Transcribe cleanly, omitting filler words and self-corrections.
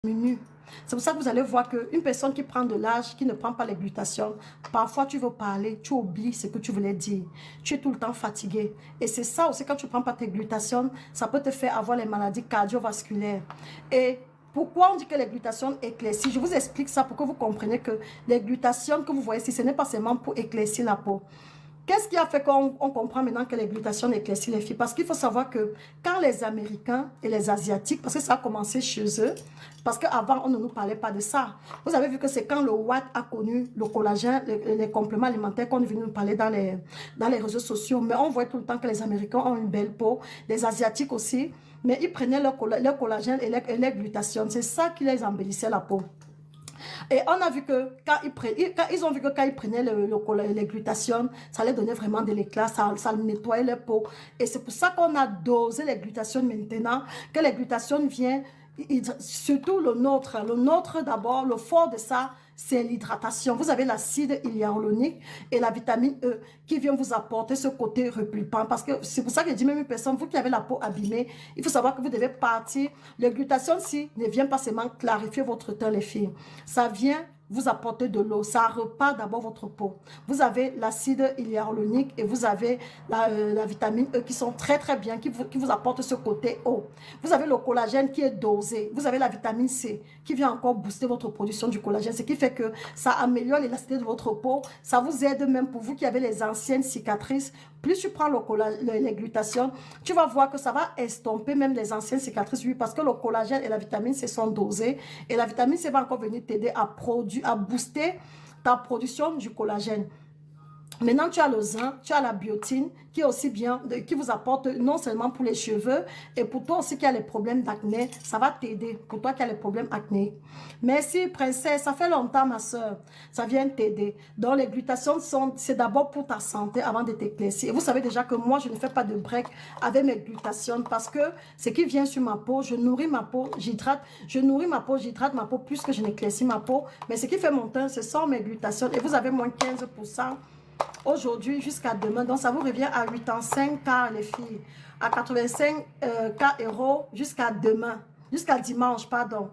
diminue. C'est pour ça que vous allez voir qu'une personne qui prend de l'âge, qui ne prend pas les glutations, parfois tu veux parler, tu oublies ce que tu voulais dire. Tu es tout le temps fatigué. Et c'est ça aussi, quand tu ne prends pas tes glutations, ça peut te faire avoir les maladies cardiovasculaires. Et pourquoi on dit que les glutations éclaircissent? Je vous explique ça pour que vous compreniez que les glutations que vous voyez ici, ce n'est pas seulement pour éclaircir la peau. Qu'est-ce qui a fait qu'on comprend maintenant que les glutations éclaircissent les filles? Parce qu'il faut savoir que quand les Américains et les Asiatiques, parce que ça a commencé chez eux, parce qu'avant, on ne nous parlait pas de ça. Vous avez vu que c'est quand le Watt a connu le collagène, les compléments alimentaires qu'on est venu nous parler dans les réseaux sociaux. Mais on voit tout le temps que les Américains ont une belle peau, les Asiatiques aussi, mais ils prenaient leur collagène et les glutations. C'est ça qui les embellissait la peau. Et on a vu que ils ont vu que quand ils prenaient les glutations, ça leur donnait vraiment de l'éclat, ça nettoyait leur peau. Et c'est pour ça qu'on a dosé les glutations maintenant, que les glutations viennent, surtout le nôtre. Le nôtre d'abord, le fort de ça, c'est l'hydratation. Vous avez l'acide hyaluronique et la vitamine E qui vient vous apporter ce côté repulpant. Parce que c'est pour ça que je dis même une personne, vous qui avez la peau abîmée, il faut savoir que vous devez partir. Les glutations, si, ne vient pas seulement clarifier votre teint, les filles. Ça vient vous apporter de l'eau, ça repart d'abord votre peau. Vous avez l'acide hyaluronique et vous avez la vitamine E qui sont très très bien, qui vous apportent ce côté eau. Vous avez le collagène qui est dosé, vous avez la vitamine C qui vient encore booster votre production du collagène, ce qui fait que ça améliore l'élasticité de votre peau, ça vous aide même pour vous qui avez les anciennes cicatrices. Plus tu prends les glutations, tu vas voir que ça va estomper même les anciennes cicatrices, oui, parce que le collagène et la vitamine C sont dosés et la vitamine C va encore venir t'aider à booster ta production du collagène. Maintenant, tu as le zinc, tu as la biotine qui est aussi bien, qui vous apporte non seulement pour les cheveux et pour toi aussi qui a les problèmes d'acné, ça va t'aider pour toi qui as les problèmes acné. Merci princesse, ça fait longtemps ma soeur, ça vient t'aider. Donc les glutations c'est d'abord pour ta santé avant de t'éclaircir. Et vous savez déjà que moi je ne fais pas de break avec mes glutations parce que ce qui vient sur ma peau, je nourris ma peau, j'hydrate, j'hydrate ma peau plus que je n'éclaircis ma peau. Mais ce qui fait mon teint, ce sont mes glutations et vous avez moins 15%. Aujourd'hui jusqu'à demain, donc ça vous revient à 85K les filles, à 85K euros jusqu'à demain, jusqu'à dimanche, pardon.